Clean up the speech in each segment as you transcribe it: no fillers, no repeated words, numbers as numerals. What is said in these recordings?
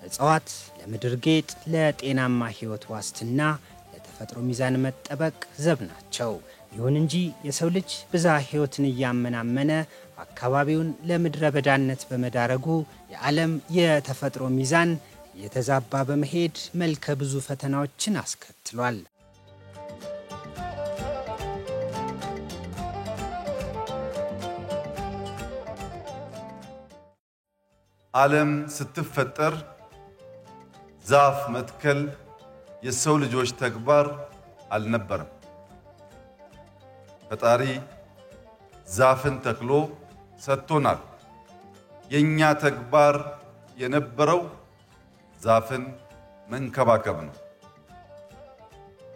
እጽዋት ለምድር ጌጥ፣ ለጤናማ ህይወት ዋስትና፣ ለተፈጥሮ ሚዛን መጠበቅ ዘብ ናቸው። ይሁን እንጂ የሰው ልጅ ብዝሃ ህይወትን እያመናመነ አካባቢውን ለምድረ በዳነት በመዳረጉ የዓለም የተፈጥሮ ሚዛን የተዛባ በመሄድ መልከ ብዙ ፈተናዎችን አስከትሏል። ዓለም ስትፈጠር ዛፍ መትከል የሰው ልጆች ተግባር አልነበረም። ፈጣሪ ዛፍን ተክሎ ሰጥቶናል። የኛ ተግባር የነበረው ዛፍን መንከባከብ ነው።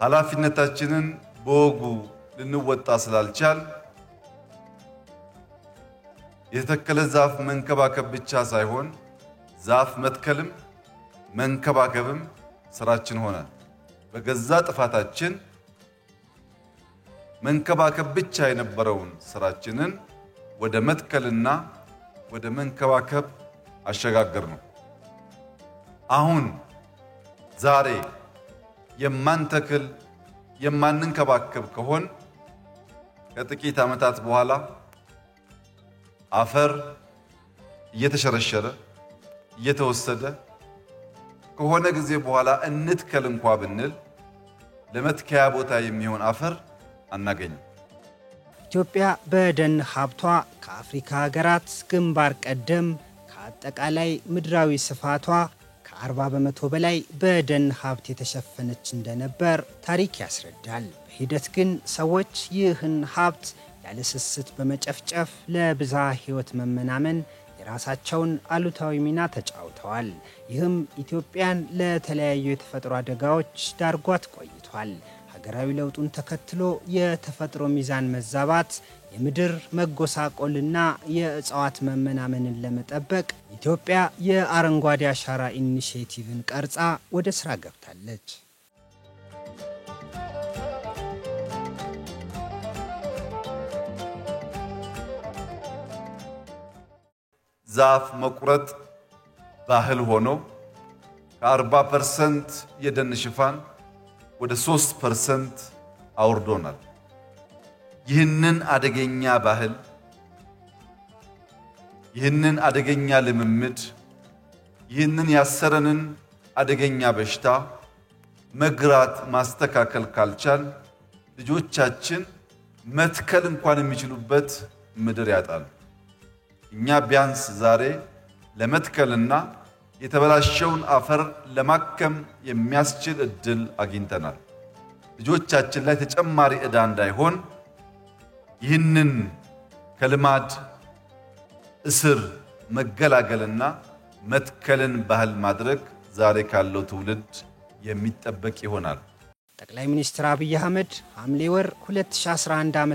ኃላፊነታችንን በወጉ ልንወጣ ስላልቻል የተተከለ ዛፍ መንከባከብ ብቻ ሳይሆን ዛፍ መትከልም መንከባከብም ስራችን ሆነ። በገዛ ጥፋታችን መንከባከብ ብቻ የነበረውን ስራችንን ወደ መትከልና ወደ መንከባከብ አሸጋገር ነው። አሁን ዛሬ የማንተክል የማንንከባከብ ከሆን ከጥቂት ዓመታት በኋላ አፈር እየተሸረሸረ እየተወሰደ ከሆነ ጊዜ በኋላ እንትከል እንኳን ብንል ለመትከያ ቦታ የሚሆን አፈር አናገኝም። ኢትዮጵያ በደን ሀብቷ ከአፍሪካ ሀገራት ግንባር ቀደም ከአጠቃላይ ምድራዊ ስፋቷ ከ40% በላይ በደን ሀብት የተሸፈነች እንደነበር ታሪክ ያስረዳል። በሂደት ግን ሰዎች ይህን ሀብት ያለ ስስት በመጨፍጨፍ ለብዝሃ ህይወት መመናመን የራሳቸውን አሉታዊ ሚና ተጫውተዋል። ይህም ኢትዮጵያን ለተለያዩ የተፈጥሮ አደጋዎች ዳርጓት ቆይቷል። ሀገራዊ ለውጡን ተከትሎ የተፈጥሮ ሚዛን መዛባት፣ የምድር መጎሳቆልና የእጽዋት መመናመንን ለመጠበቅ ኢትዮጵያ የአረንጓዴ አሻራ ኢኒሼቲቭን ቀርጻ ወደ ስራ ገብታለች። ዛፍ መቁረጥ ባህል ሆኖ ከ40% የደን ሽፋን ወደ 3% አውርዶናል። ይህንን አደገኛ ባህል ይህንን አደገኛ ልምምድ ይህንን ያሰረንን አደገኛ በሽታ መግራት ማስተካከል ካልቻል ልጆቻችን መትከል እንኳን የሚችሉበት ምድር ያጣሉ። እኛ ቢያንስ ዛሬ ለመትከልና የተበላሸውን አፈር ለማከም የሚያስችል እድል አግኝተናል። ልጆቻችን ላይ ተጨማሪ ዕዳ እንዳይሆን ይህንን ከልማድ እስር መገላገልና መትከልን ባህል ማድረግ ዛሬ ካለው ትውልድ የሚጠበቅ ይሆናል። ጠቅላይ ሚኒስትር አብይ አህመድ ሐምሌ ወር 2011 ዓ.ም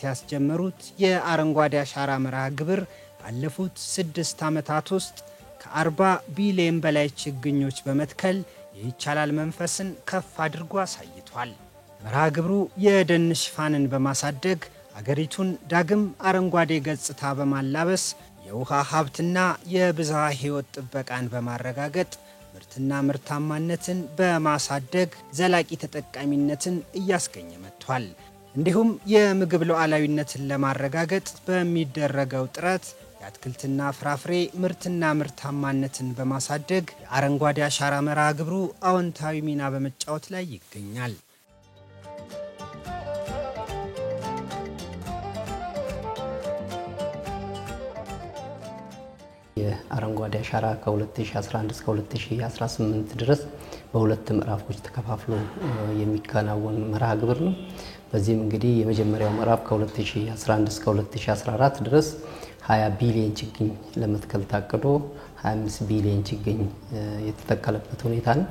ያስጀመሩት የአረንጓዴ አሻራ መርሃ ግብር ባለፉት 6 ዓመታት ውስጥ ከ40 ቢሊዮን በላይ ችግኞች በመትከል የይቻላል መንፈስን ከፍ አድርጎ አሳይቷል። መርሃ ግብሩ የደን ሽፋንን በማሳደግ አገሪቱን ዳግም አረንጓዴ ገጽታ በማላበስ የውሃ ሀብትና የብዝሃ ህይወት ጥበቃን በማረጋገጥ ምርትና ምርታማነትን በማሳደግ ዘላቂ ተጠቃሚነትን እያስገኘ መጥቷል። እንዲሁም የምግብ ሉዓላዊነትን ለማረጋገጥ በሚደረገው ጥረት የአትክልትና ፍራፍሬ ምርትና ምርታማነትን በማሳደግ የአረንጓዴ አሻራ መርሃ ግብሩ አዎንታዊ ሚና በመጫወት ላይ ይገኛል። የአረንጓዴ አሻራ ከ2011 እስከ 2018 ድረስ በሁለት ምዕራፎች ተከፋፍሎ የሚከናወን መርሃ ግብር ነው። በዚህም እንግዲህ የመጀመሪያው ምዕራፍ ከ2011 እስከ 2014 ድረስ 20 ቢሊዮን ችግኝ ለመትከል ታቅዶ 25 ቢሊዮን ችግኝ የተተከለበት ሁኔታ ነው።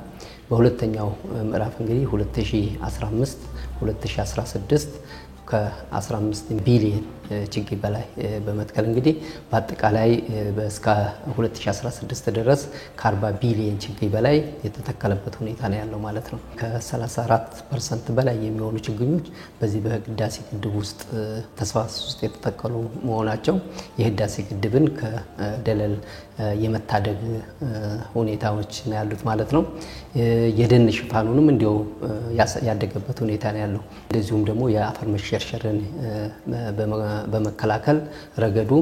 በሁለተኛው ምዕራፍ እንግዲህ 2015 2016 ከ15 ቢሊዮን ችግኝ በላይ በመትከል እንግዲህ በአጠቃላይ እስከ 2016 ድረስ ከ40 ቢሊዮን ችግኝ በላይ የተተከለበት ሁኔታ ነው ያለው ማለት ነው። ከ34% በላይ የሚሆኑ ችግኞች በዚህ በህዳሴ ግድብ ውስጥ ተፋሰስ ውስጥ የተተከሉ መሆናቸው የህዳሴ ግድብን ከደለል የመታደግ ሁኔታዎች ነው ያሉት ማለት ነው። የደን ሽፋኑንም እንዲሁ ያደገበት ሁኔታ ነው ያለው። እንደዚሁም ደግሞ የአፈር መሸርሸርን በመከላከል ረገዱ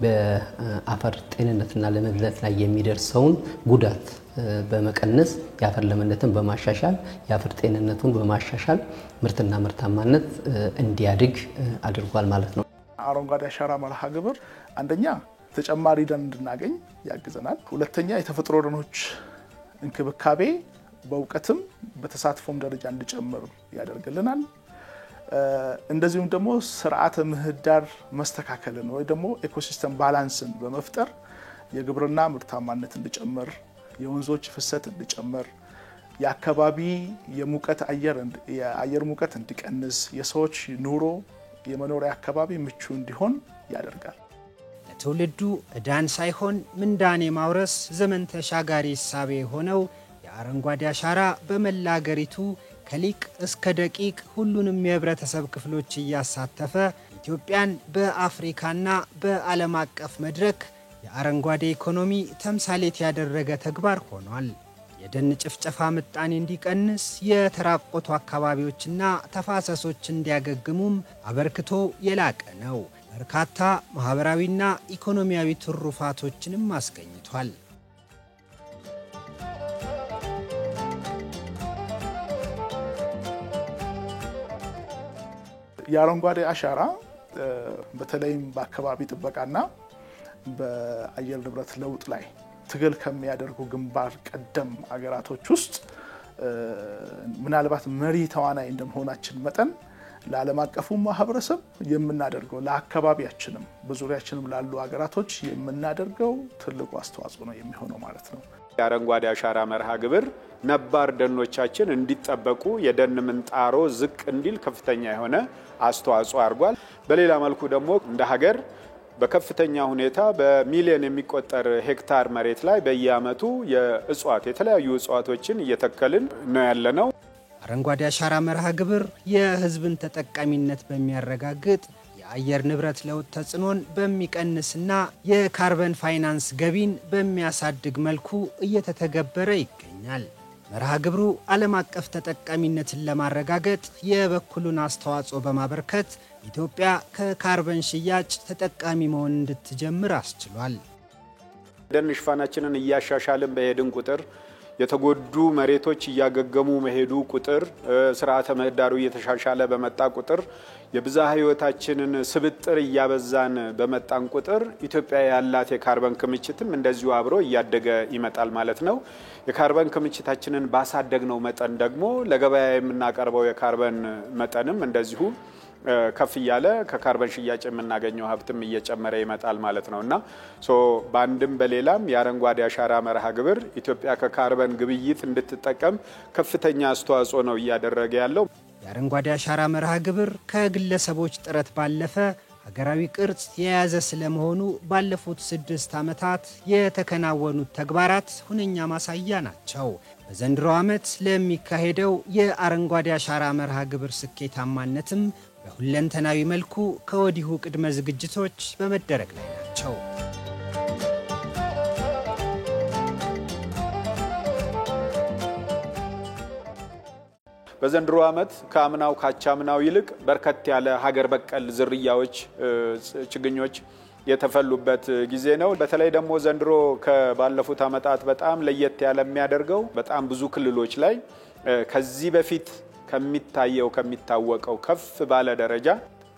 በአፈር ጤንነትና ለምነት ላይ የሚደርሰውን ጉዳት በመቀነስ የአፈር ለምነትን በማሻሻል የአፈር ጤንነቱን በማሻሻል ምርትና ምርታማነት እንዲያድግ አድርጓል ማለት ነው። አረንጓዴ አሻራ መርሃ ግብር አንደኛ ተጨማሪ ደን እንድናገኝ ያግዘናል። ሁለተኛ የተፈጥሮ ደኖች እንክብካቤ በእውቀትም በተሳትፎም ደረጃ እንዲጨምር ያደርግልናል። እንደዚሁም ደግሞ ስርዓተ ምህዳር መስተካከልን ወይ ደግሞ ኢኮሲስተም ባላንስን በመፍጠር የግብርና ምርታማነት እንዲጨምር፣ የወንዞች ፍሰት እንዲጨምር፣ የአካባቢ የአየር ሙቀት እንዲቀንስ፣ የሰዎች ኑሮ የመኖሪያ አካባቢ ምቹ እንዲሆን ያደርጋል። ለትውልዱ ዕዳን ሳይሆን ምንዳን የማውረስ ዘመን ተሻጋሪ እሳቤ የሆነው የአረንጓዴ አሻራ በመላ አገሪቱ ከሊቅ እስከ ደቂቅ ሁሉንም የህብረተሰብ ክፍሎች እያሳተፈ ኢትዮጵያን በአፍሪካና በዓለም አቀፍ መድረክ የአረንጓዴ ኢኮኖሚ ተምሳሌት ያደረገ ተግባር ሆኗል። የደን ጭፍጨፋ ምጣኔ እንዲቀንስ፣ የተራቆቱ አካባቢዎችና ተፋሰሶች እንዲያገግሙም አበርክቶ የላቀ ነው። በርካታ ማህበራዊና ኢኮኖሚያዊ ትሩፋቶችንም አስገኝቷል። የአረንጓዴ አሻራ በተለይም በአካባቢ ጥበቃና በአየር ንብረት ለውጥ ላይ ትግል ከሚያደርጉ ግንባር ቀደም አገራቶች ውስጥ ምናልባት መሪ ተዋናይ እንደመሆናችን መጠን ለዓለም አቀፉ ማህበረሰብ የምናደርገው ለአካባቢያችንም በዙሪያችንም ላሉ አገራቶች የምናደርገው ትልቁ አስተዋጽኦ ነው የሚሆነው ማለት ነው። የአረንጓዴ አሻራ መርሃ ግብር ነባር ደኖቻችን እንዲጠበቁ የደን ምንጣሮ ዝቅ እንዲል ከፍተኛ የሆነ አስተዋጽኦ አድርጓል። በሌላ መልኩ ደግሞ እንደ ሀገር በከፍተኛ ሁኔታ በሚሊዮን የሚቆጠር ሄክታር መሬት ላይ በየአመቱ የተለያዩ እጽዋቶችን እየተከልን ነው ያለነው። አረንጓዴ አሻራ መርሃ ግብር የህዝብን ተጠቃሚነት በሚያረጋግጥ የአየር ንብረት ለውጥ ተጽዕኖን በሚቀንስና የካርበን ፋይናንስ ገቢን በሚያሳድግ መልኩ እየተተገበረ ይገኛል። መርሃ ግብሩ ዓለም አቀፍ ተጠቃሚነትን ለማረጋገጥ የበኩሉን አስተዋጽኦ በማበርከት ኢትዮጵያ ከካርበን ሽያጭ ተጠቃሚ መሆን እንድትጀምር አስችሏል። ደን ሽፋናችንን እያሻሻልን በሄድን ቁጥር የተጎዱ መሬቶች እያገገሙ መሄዱ ቁጥር ስርዓተ ምህዳሩ እየተሻሻለ በመጣ ቁጥር የብዝሃ ህይወታችንን ስብጥር እያበዛን በመጣን ቁጥር ኢትዮጵያ ያላት የካርበን ክምችትም እንደዚሁ አብሮ እያደገ ይመጣል ማለት ነው። የካርበን ክምችታችንን ባሳደግነው መጠን ደግሞ ለገበያ የምናቀርበው የካርበን መጠንም እንደዚሁ ከፍ ያለ ከካርበን ሽያጭ የምናገኘው ሀብትም እየጨመረ ይመጣል ማለት ነውና በአንድም በሌላም የአረንጓዴ አሻራ መርሃ ግብር ኢትዮጵያ ከካርበን ግብይት እንድትጠቀም ከፍተኛ አስተዋጽኦ ነው እያደረገ ያለው። የአረንጓዴ አሻራ መርሃ ግብር ከግለሰቦች ጥረት ባለፈ ሀገራዊ ቅርጽ የያዘ ስለመሆኑ ባለፉት 6 ዓመታት የተከናወኑት ተግባራት ሁነኛ ማሳያ ናቸው። በዘንድሮ ዓመት ለሚካሄደው የአረንጓዴ አሻራ መርሃ ግብር ስኬታማነትም በሁለንተናዊ መልኩ ከወዲሁ ቅድመ ዝግጅቶች በመደረግ ላይ ናቸው። በዘንድሮ ዓመት ከአምናው ካቻምናው ይልቅ በርከት ያለ ሀገር በቀል ዝርያዎች ችግኞች የተፈሉበት ጊዜ ነው። በተለይ ደግሞ ዘንድሮ ከባለፉት ዓመታት በጣም ለየት ያለ የሚያደርገው በጣም ብዙ ክልሎች ላይ ከዚህ በፊት ከሚታወቀው ከፍ ባለ ደረጃ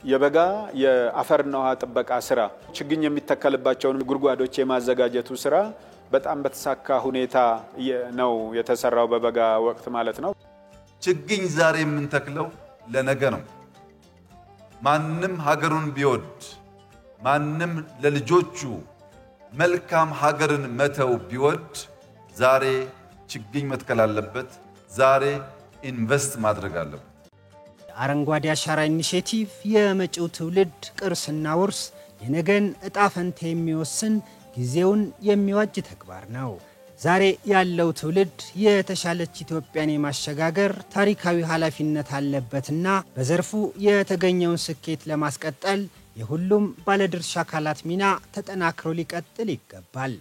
የበጋ የአፈርና ውሃ ጥበቃ ስራ ችግኝ የሚተከልባቸውን ጉድጓዶች የማዘጋጀቱ ስራ በጣም በተሳካ ሁኔታ ነው የተሰራው በበጋ ወቅት ማለት ነው። ችግኝ ዛሬ የምንተክለው ለነገ ነው። ማንም ሀገሩን ቢወድ ማንም ለልጆቹ መልካም ሀገርን መተው ቢወድ ዛሬ ችግኝ መትከል አለበት። ዛሬ ኢንቨስት ማድረግ አለበት። የአረንጓዴ አሻራ ኢኒሼቲቭ የመጪው ትውልድ ቅርስና ውርስ የነገን ዕጣ ፈንታ የሚወስን ጊዜውን የሚዋጅ ተግባር ነው። ዛሬ ያለው ትውልድ የተሻለች ኢትዮጵያን የማሸጋገር ታሪካዊ ኃላፊነት አለበትና በዘርፉ የተገኘውን ስኬት ለማስቀጠል የሁሉም ባለድርሻ አካላት ሚና ተጠናክሮ ሊቀጥል ይገባል።